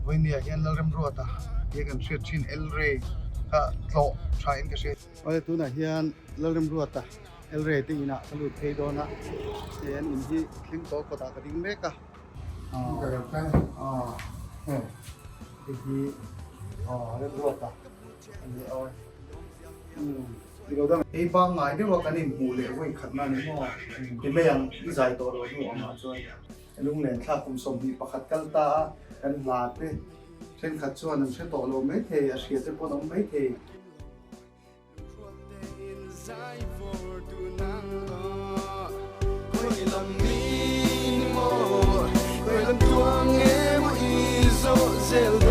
voi nia hian lalrem ruata ye kan hriat thin elre ka tlo thain ka hriat oi tuna hian lalrem ruata elre te ina kalu thei dona hian in hi thling to kota ka ding meka hi lalrem ruata ani oi ei ba ngai de wa kanin hu le voi khatna ni mo ti me yang i zai to lo nu ama choi lung len thla kum som bi pakhat kalta kan la te sen khat chuan an se to lo mai the a hria te pon om mai the Zel